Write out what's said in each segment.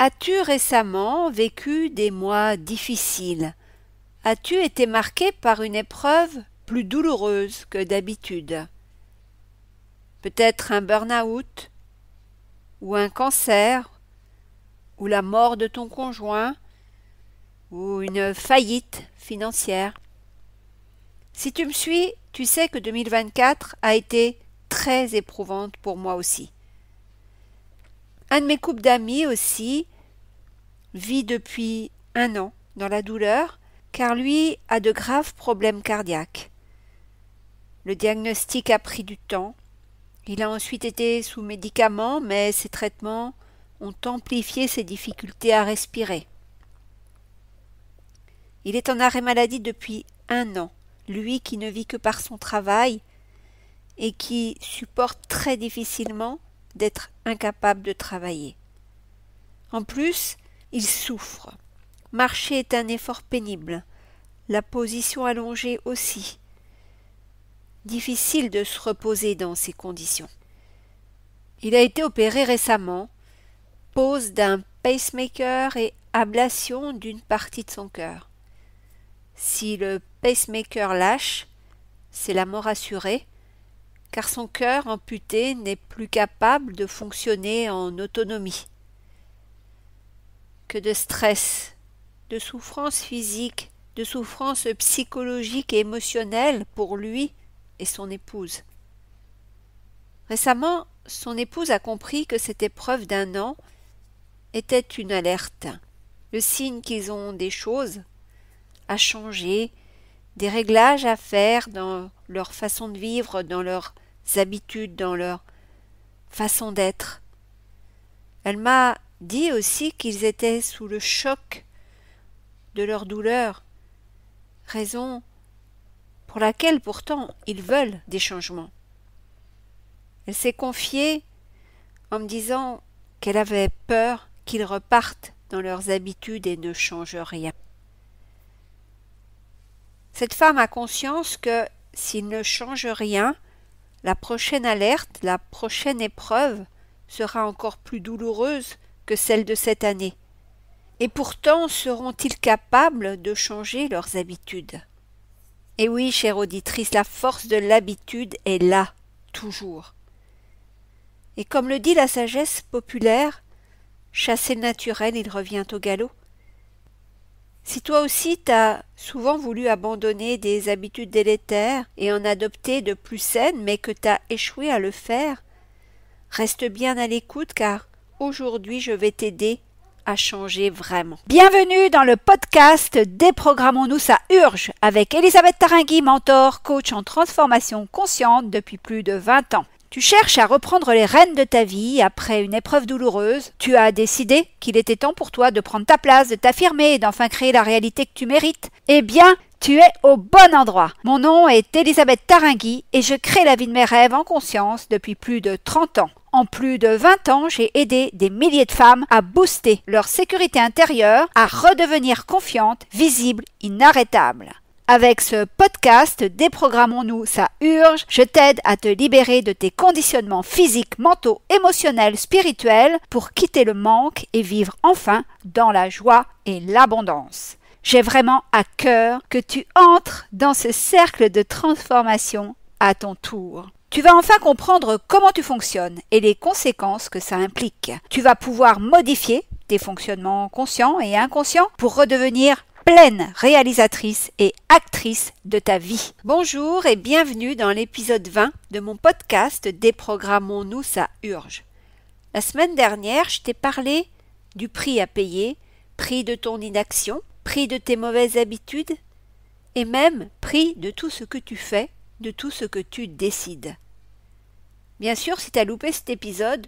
As-tu récemment vécu des mois difficiles? As-tu été marqué par une épreuve plus douloureuse que d'habitude? Peut-être un burn-out, ou un cancer, ou la mort de ton conjoint, ou une faillite financière. Si tu me suis, tu sais que 2024 a été très éprouvante pour moi aussi. Un de mes couples d'amis aussi vit depuis 1 an dans la douleur car lui a de graves problèmes cardiaques. Le diagnostic a pris du temps. Il a ensuite été sous médicaments, mais ces traitements ont amplifié ses difficultés à respirer. Il est en arrêt maladie depuis 1 an, lui qui ne vit que par son travail et qui supporte très difficilement d'être incapable de travailler. En plus, il souffre. Marcher est un effort pénible, la position allongée aussi. Difficile de se reposer dans ces conditions. Il a été opéré récemment, pose d'un pacemaker et ablation d'une partie de son cœur. Si le pacemaker lâche, c'est la mort assurée, car son cœur amputé n'est plus capable de fonctionner en autonomie. Que de stress, de souffrance physique, de souffrance psychologique et émotionnelle pour lui et son épouse. Récemment, son épouse a compris que cette épreuve d'1 an était une alerte, le signe qu'ils ont des choses à changer, des réglages à faire dans leur façon de vivre, dans leurs habitudes, dans leur façon d'être. Elle m'a dit aussi qu'ils étaient sous le choc de leur douleur, raison pour laquelle pourtant ils veulent des changements. Elle s'est confiée en me disant qu'elle avait peur qu'ils repartent dans leurs habitudes et ne changent rien. Cette femme a conscience que s'il ne change rien, la prochaine alerte, la prochaine épreuve sera encore plus douloureuse que celle de cette année. Et pourtant seront-ils capables de changer leurs habitudes? Et oui, chère auditrice, la force de l'habitude est là, toujours. Et comme le dit la sagesse populaire, chasser le naturel, il revient au galop. Si toi aussi t'as souvent voulu abandonner des habitudes délétères et en adopter de plus saines, mais que t'as échoué à le faire, reste bien à l'écoute car aujourd'hui je vais t'aider à changer vraiment. Bienvenue dans le podcast Déprogrammons-nous, ça urge avec Elisabeth Tarringui, mentor, coach en transformation consciente depuis plus de 20 ans. Tu cherches à reprendre les rênes de ta vie après une épreuve douloureuse. Tu as décidé qu'il était temps pour toi de prendre ta place, de t'affirmer et d'enfin créer la réalité que tu mérites. Eh bien, tu es au bon endroit. Mon nom est Elisabeth Tarringui et je crée la vie de mes rêves en conscience depuis plus de 30 ans. En plus de 20 ans, j'ai aidé des milliers de femmes à booster leur sécurité intérieure, à redevenir confiantes, visibles, inarrêtables. Avec ce podcast Déprogrammons-nous, ça urge, je t'aide à te libérer de tes conditionnements physiques, mentaux, émotionnels, spirituels pour quitter le manque et vivre enfin dans la joie et l'abondance. J'ai vraiment à cœur que tu entres dans ce cercle de transformation à ton tour. Tu vas enfin comprendre comment tu fonctionnes et les conséquences que ça implique. Tu vas pouvoir modifier tes fonctionnements conscients et inconscients pour redevenir pleine réalisatrice et actrice de ta vie. Bonjour et bienvenue dans l'épisode 20 de mon podcast Déprogrammons-nous, ça urge. La semaine dernière, je t'ai parlé du prix à payer, prix de ton inaction, prix de tes mauvaises habitudes et même prix de tout ce que tu fais, de tout ce que tu décides. Bien sûr, si tu as loupé cet épisode,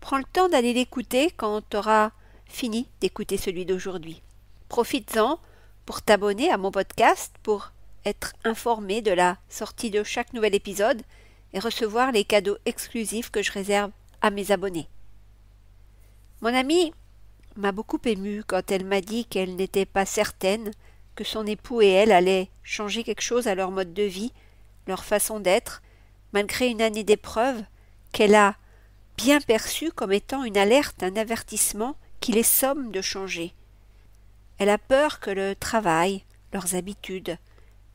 prends le temps d'aller l'écouter quand tu auras fini d'écouter celui d'aujourd'hui. Profites-en pour t'abonner à mon podcast, pour être informé de la sortie de chaque nouvel épisode et recevoir les cadeaux exclusifs que je réserve à mes abonnés. Mon amie m'a beaucoup émue quand elle m'a dit qu'elle n'était pas certaine que son époux et elle allaient changer quelque chose à leur mode de vie, leur façon d'être, malgré une année d'épreuve qu'elle a bien perçue comme étant une alerte, un avertissement qui les somme de changer. Elle a peur que le travail, leurs habitudes,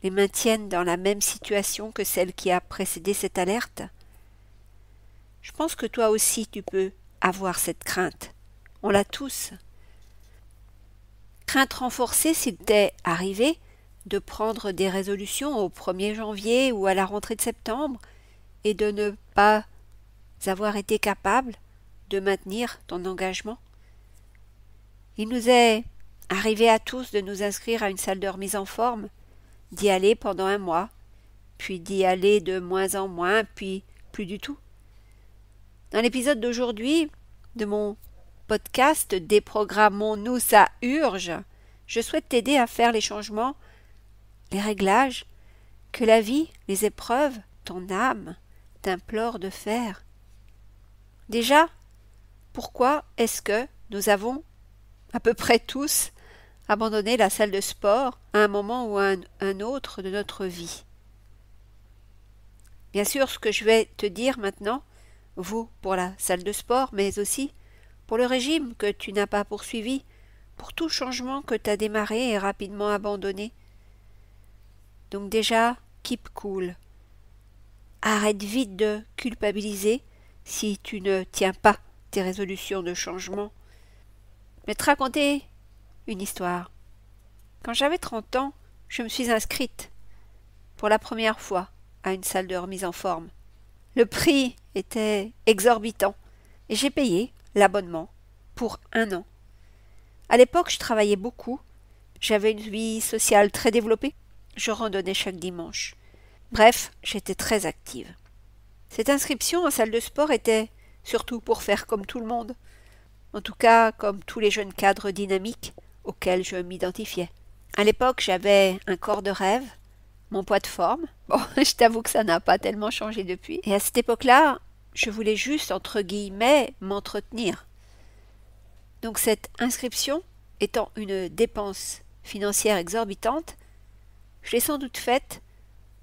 les maintiennent dans la même situation que celle qui a précédé cette alerte. Je pense que toi aussi tu peux avoir cette crainte. On l'a tous. Crainte renforcée s'il t'est arrivé de prendre des résolutions au 1er janvier ou à la rentrée de septembre et de ne pas avoir été capable de maintenir ton engagement. Il nous est arrivé à tous de nous inscrire à une salle de remise en forme, d'y aller pendant un mois, puis d'y aller de moins en moins, puis plus du tout. Dans l'épisode d'aujourd'hui de mon podcast Déprogrammons-nous, ça urge, je souhaite t'aider à faire les changements, les réglages, que la vie, les épreuves, ton âme t'implore de faire. Déjà, pourquoi est-ce que nous avons, à peu près tous, abandonné la salle de sport à un moment ou à un autre de notre vie? Bien sûr, ce que je vais te dire maintenant vaut pour la salle de sport, mais aussi pour le régime que tu n'as pas poursuivi, pour tout changement que tu as démarré et rapidement abandonné. Donc déjà, keep cool. Arrête vite de culpabiliser si tu ne tiens pas tes résolutions de changement. Je vais te raconter une histoire. Quand j'avais 30 ans, je me suis inscrite pour la première fois à une salle de remise en forme. Le prix était exorbitant et j'ai payé l'abonnement pour 1 an. À l'époque, je travaillais beaucoup, j'avais une vie sociale très développée, je randonnais chaque dimanche. Bref, j'étais très active. Cette inscription en salle de sport était surtout pour faire comme tout le monde, en tout cas comme tous les jeunes cadres dynamiques auxquels je m'identifiais. À l'époque, j'avais un corps de rêve, mon poids de forme. Bon, je t'avoue que ça n'a pas tellement changé depuis. Et à cette époque-là, je voulais juste, entre guillemets, m'entretenir. Donc cette inscription, étant une dépense financière exorbitante, je l'ai sans doute faite,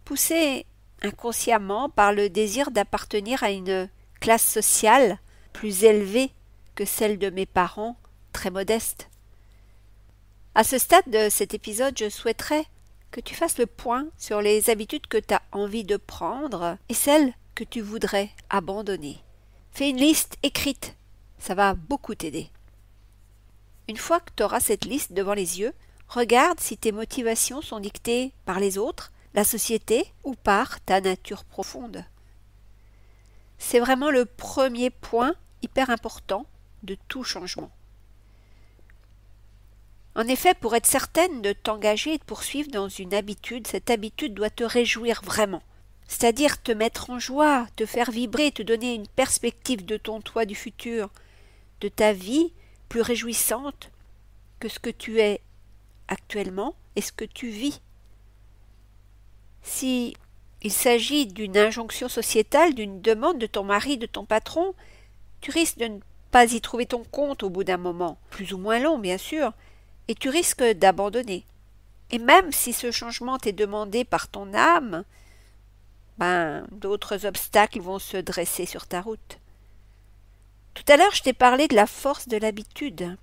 poussée inconsciemment par le désir d'appartenir à une classe sociale plus élevée que celle de mes parents, très modestes. À ce stade de cet épisode, je souhaiterais que tu fasses le point sur les habitudes que tu as envie de prendre et celles que tu voudrais abandonner. Fais une liste écrite, ça va beaucoup t'aider. Une fois que tu auras cette liste devant les yeux, regarde si tes motivations sont dictées par les autres, la société ou par ta nature profonde. C'est vraiment le premier point hyper important de tout changement. En effet, pour être certaine de t'engager et de poursuivre dans une habitude, cette habitude doit te réjouir vraiment. C'est-à-dire te mettre en joie, te faire vibrer, te donner une perspective de ton toi du futur, de ta vie plus réjouissante que ce que tu es actuellement et ce que tu vis. Si il s'agit d'une injonction sociétale, d'une demande de ton mari, de ton patron, tu risques de ne pas y trouver ton compte au bout d'un moment, plus ou moins long bien sûr, et tu risques d'abandonner. Et même si ce changement t'est demandé par ton âme, d'autres obstacles vont se dresser sur ta route. Tout à l'heure, je t'ai parlé de la force de l'habitude.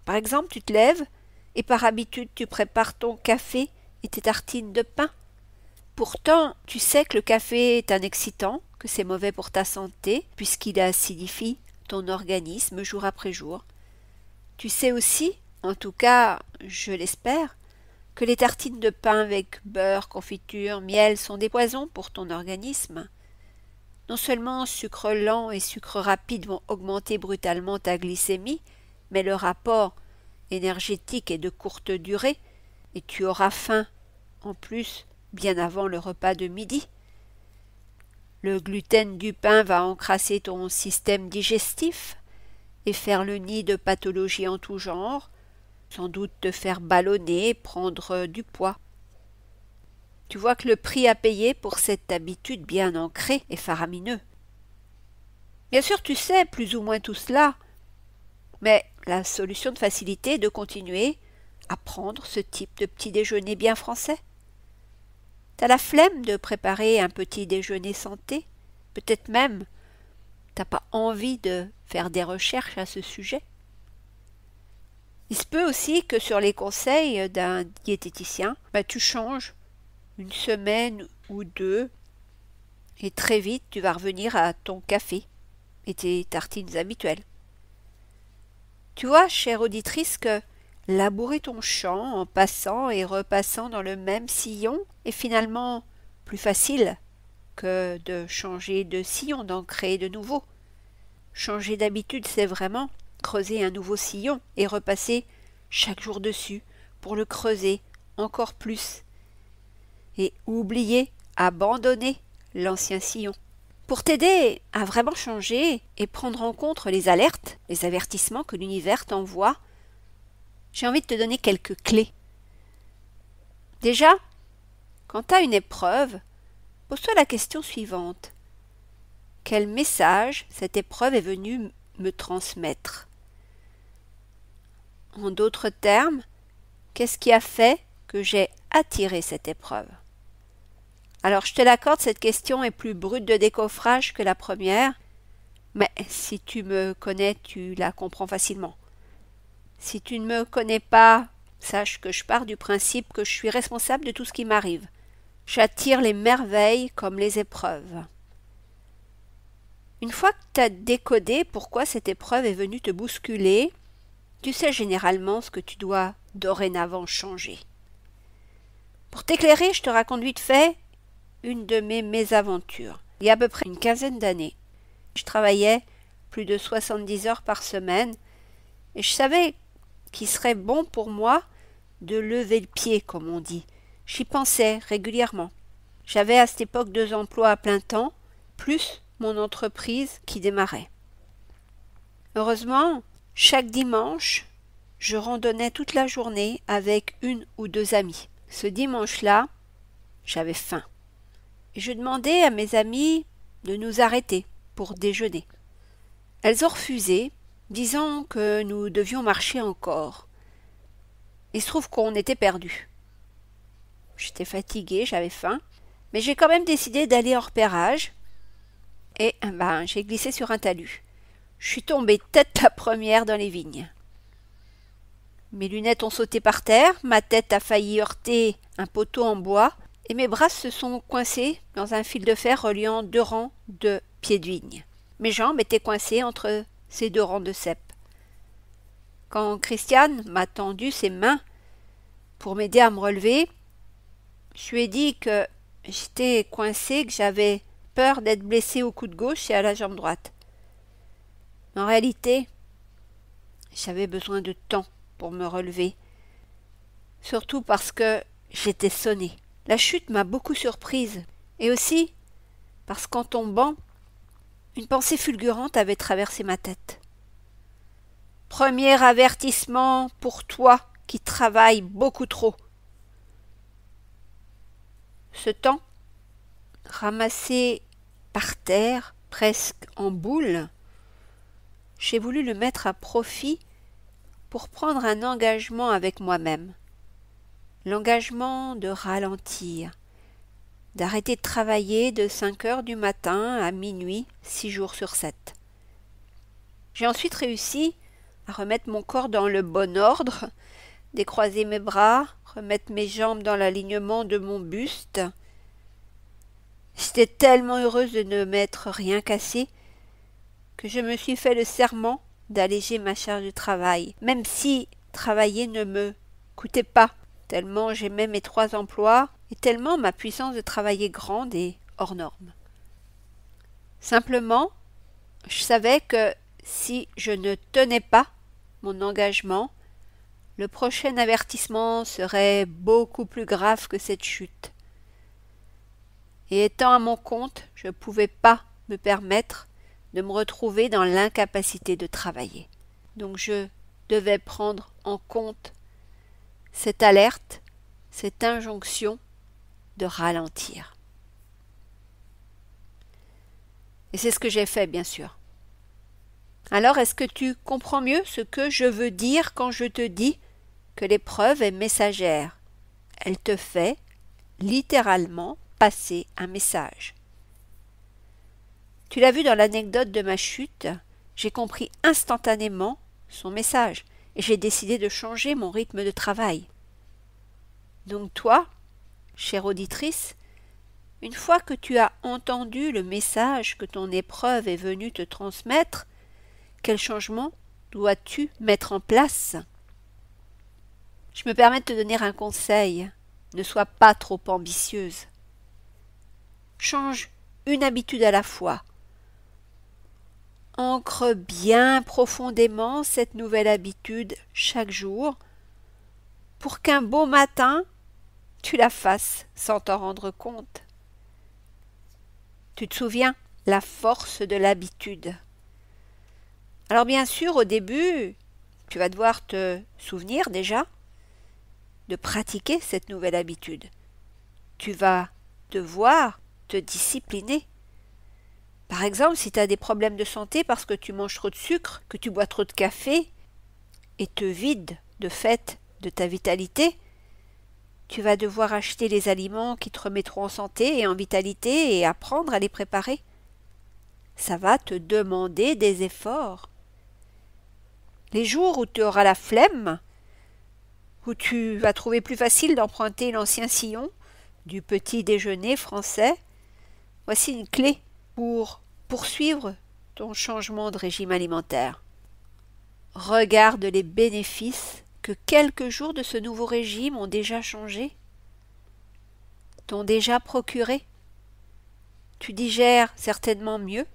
Par exemple, tu te lèves et par habitude, tu prépares ton café et tes tartines de pain. Pourtant, tu sais que le café est un excitant, que c'est mauvais pour ta santé, puisqu'il acidifie ton organisme jour après jour. Tu sais aussi, en tout cas, je l'espère, que les tartines de pain avec beurre, confiture, miel sont des poisons pour ton organisme. Non seulement sucre lent et sucre rapide vont augmenter brutalement ta glycémie, mais le rapport énergétique est de courte durée et tu auras faim, en plus, bien avant le repas de midi. Le gluten du pain va encrasser ton système digestif et faire le nid de pathologies en tout genre, sans doute te faire ballonner, prendre du poids. Tu vois que le prix à payer pour cette habitude bien ancrée est faramineux. Bien sûr, tu sais plus ou moins tout cela, mais la solution de facilité est de continuer à prendre ce type de petit déjeuner bien français. T'as la flemme de préparer un petit déjeuner santé, peut-être même t'as pas envie de faire des recherches à ce sujet. Il se peut aussi que sur les conseils d'un diététicien, tu changes une semaine ou deux et très vite tu vas revenir à ton café et tes tartines habituelles. Tu vois, chère auditrice, que labourer ton champ en passant et repassant dans le même sillon est finalement plus facile que de changer de sillon, d'en créer de nouveaux. Changer d'habitude, c'est vraiment creuser un nouveau sillon et repasser chaque jour dessus pour le creuser encore plus. Et oublier, abandonner l'ancien sillon. Pour t'aider à vraiment changer et prendre en compte les alertes, les avertissements que l'univers t'envoie, j'ai envie de te donner quelques clés. Déjà, quand tu as une épreuve, pose-toi la question suivante. Quel message cette épreuve est venue me transmettre? En d'autres termes, qu'est-ce qui a fait que j'ai attiré cette épreuve? Alors, je te l'accorde, cette question est plus brute de décoffrage que la première, mais si tu me connais, tu la comprends facilement. Si tu ne me connais pas, sache que je pars du principe que je suis responsable de tout ce qui m'arrive. J'attire les merveilles comme les épreuves. Une fois que tu as décodé pourquoi cette épreuve est venue te bousculer, tu sais généralement ce que tu dois dorénavant changer. Pour t'éclairer, je te raconte vite fait une de mes mésaventures. Il y a à peu près une quinzaine d'années, je travaillais plus de 70 heures par semaine et je savais qu'il serait bon pour moi de lever le pied, comme on dit. J'y pensais régulièrement. J'avais à cette époque 2 emplois à plein temps, plus mon entreprise qui démarrait. Heureusement, chaque dimanche, je randonnais toute la journée avec 1 ou 2 amis. Ce dimanche-là, j'avais faim. Et je demandais à mes amies de nous arrêter pour déjeuner. Elles ont refusé, disant que nous devions marcher encore. Il se trouve qu'on était perdus. J'étais fatiguée, j'avais faim, mais j'ai quand même décidé d'aller en repérage. Et j'ai glissé sur un talus. Je suis tombée tête la première dans les vignes. Mes lunettes ont sauté par terre, ma tête a failli heurter un poteau en bois, et mes bras se sont coincés dans un fil de fer reliant 2 rangs de pieds de vigne. Mes jambes étaient coincées entre ces 2 rangs de cèpes. Quand Christiane m'a tendu ses mains pour m'aider à me relever, je lui ai dit que j'étais coincée, que j'avais peur d'être blessée au coude gauche et à la jambe droite. En réalité, j'avais besoin de temps pour me relever, surtout parce que j'étais sonnée. La chute m'a beaucoup surprise, et aussi parce qu'en tombant, une pensée fulgurante avait traversé ma tête. Premier avertissement pour toi qui travailles beaucoup trop. Ce temps, ramassé par terre, presque en boule, j'ai voulu le mettre à profit pour prendre un engagement avec moi-même. L'engagement de ralentir, d'arrêter de travailler de 5 heures du matin à minuit, 6 jours sur 7. J'ai ensuite réussi à remettre mon corps dans le bon ordre, décroiser mes bras, remettre mes jambes dans l'alignement de mon buste. J'étais tellement heureuse de ne m'être rien cassé que je me suis fait le serment d'alléger ma charge de travail, même si travailler ne me coûtait pas, tellement j'aimais mes 3 emplois et tellement ma puissance de travail est grande et hors norme. Simplement, je savais que si je ne tenais pas mon engagement, le prochain avertissement serait beaucoup plus grave que cette chute. Et étant à mon compte, je ne pouvais pas me permettre de me retrouver dans l'incapacité de travailler. Donc je devais prendre en compte cette alerte, cette injonction de ralentir. Et c'est ce que j'ai fait, bien sûr. Alors, est-ce que tu comprends mieux ce que je veux dire quand je te dis que l'épreuve est messagère? Elle te fait littéralement passer un message. Tu l'as vu dans l'anecdote de ma chute, j'ai compris instantanément son message. et j'ai décidé de changer mon rythme de travail. Donc toi, chère auditrice, une fois que tu as entendu le message que ton épreuve est venue te transmettre, quel changement dois-tu mettre en place? Je me permets de te donner un conseil. Ne sois pas trop ambitieuse. Change une habitude à la fois. Ancre bien profondément cette nouvelle habitude chaque jour pour qu'un beau matin, tu la fasses sans t'en rendre compte. Tu te souviens, la force de l'habitude. Alors bien sûr, au début, tu vas devoir te souvenir déjà de pratiquer cette nouvelle habitude. Tu vas devoir te discipliner. Par exemple, si tu as des problèmes de santé parce que tu manges trop de sucre, que tu bois trop de café et te vides de fait de ta vitalité, tu vas devoir acheter les aliments qui te remettront en santé et en vitalité et apprendre à les préparer. Ça va te demander des efforts. Les jours où tu auras la flemme, où tu vas trouver plus facile d'emprunter l'ancien sillon du petit déjeuner français, voici une clé pour poursuivre ton changement de régime alimentaire. Regarde les bénéfices que quelques jours de ce nouveau régime ont déjà changé, t'ont déjà procuré. Tu digères certainement mieux,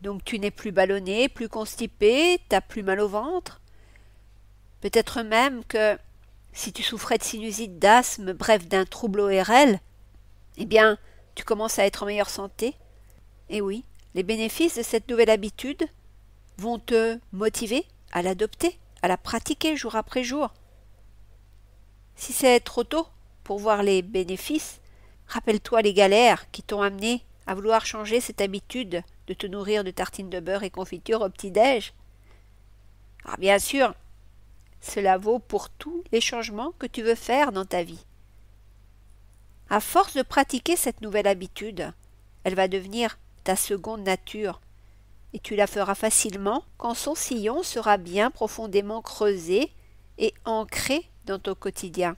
donc tu n'es plus ballonné, plus constipé, t'as plus mal au ventre. Peut-être même que si tu souffrais de sinusite, d'asthme, bref d'un trouble ORL, eh bien, tu commences à être en meilleure santé. Et oui, les bénéfices de cette nouvelle habitude vont te motiver à l'adopter, à la pratiquer jour après jour. Si c'est trop tôt pour voir les bénéfices, rappelle-toi les galères qui t'ont amené à vouloir changer cette habitude de te nourrir de tartines de beurre et confiture au petit-déj. Alors bien sûr, cela vaut pour tous les changements que tu veux faire dans ta vie. À force de pratiquer cette nouvelle habitude, elle va devenir ta seconde nature, et tu la feras facilement quand son sillon sera bien profondément creusé et ancré dans ton quotidien.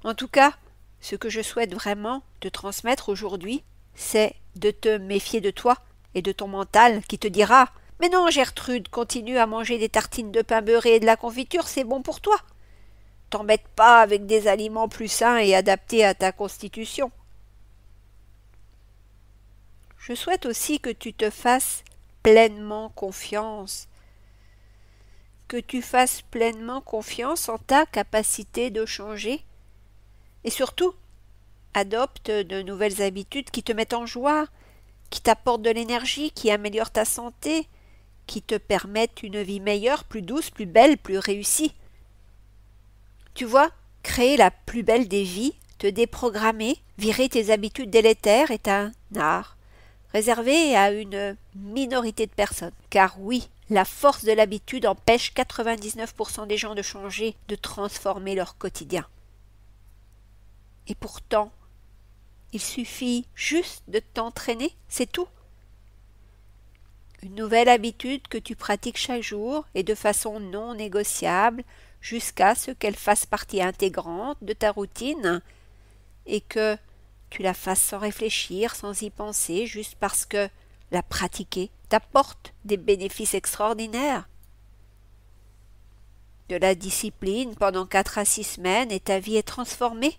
En tout cas, ce que je souhaite vraiment te transmettre aujourd'hui, c'est de te méfier de toi et de ton mental qui te dira « Mais non, Gertrude, continue à manger des tartines de pain beurré et de la confiture, c'est bon pour toi. T'embête pas avec des aliments plus sains et adaptés à ta constitution. » Je souhaite aussi que tu te fasses pleinement confiance, que tu fasses pleinement confiance en ta capacité de changer et surtout, adopte de nouvelles habitudes qui te mettent en joie, qui t'apportent de l'énergie, qui améliorent ta santé, qui te permettent une vie meilleure, plus douce, plus belle, plus réussie. Tu vois, créer la plus belle des vies, te déprogrammer, virer tes habitudes délétères est un art, réservé à une minorité de personnes. Car oui, la force de l'habitude empêche 99% des gens de changer, de transformer leur quotidien. Et pourtant, il suffit juste de t'entraîner, c'est tout. Une nouvelle habitude que tu pratiques chaque jour et de façon non négociable jusqu'à ce qu'elle fasse partie intégrante de ta routine et que tu la fasses sans réfléchir, sans y penser, juste parce que la pratiquer t'apporte des bénéfices extraordinaires. De la discipline pendant 4 à 6 semaines et ta vie est transformée.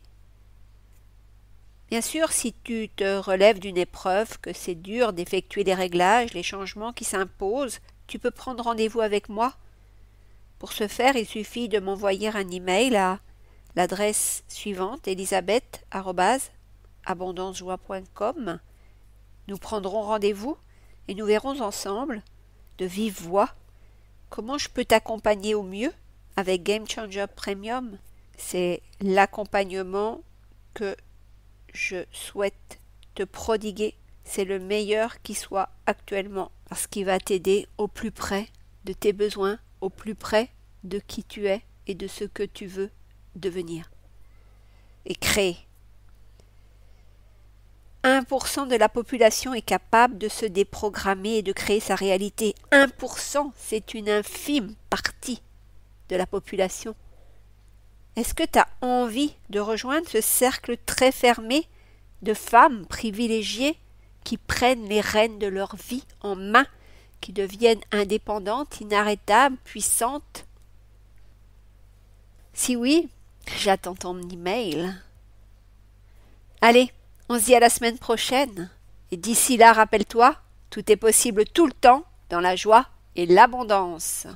Bien sûr, si tu te relèves d'une épreuve, que c'est dur d'effectuer les réglages, les changements qui s'imposent, tu peux prendre rendez-vous avec moi. Pour ce faire, il suffit de m'envoyer un email à l'adresse suivante, elisabeth@abondancejoie.com. Nous prendrons rendez-vous et nous verrons ensemble, de vive voix, comment je peux t'accompagner au mieux avec Game Changer Premium. C'est l'accompagnement que je souhaite te prodiguer. C'est le meilleur qui soit actuellement, parce qu'il va t'aider au plus près de tes besoins, au plus près de qui tu es et de ce que tu veux devenir et créer. 1% de la population est capable de se déprogrammer et de créer sa réalité. 1%, c'est une infime partie de la population. Est-ce que tu as envie de rejoindre ce cercle très fermé de femmes privilégiées qui prennent les rênes de leur vie en main, qui deviennent indépendantes, inarrêtables, puissantes? Si oui, j'attends ton email. Allez, on se dit à la semaine prochaine. Et d'ici là, rappelle-toi, tout est possible tout le temps, dans la joie et l'abondance.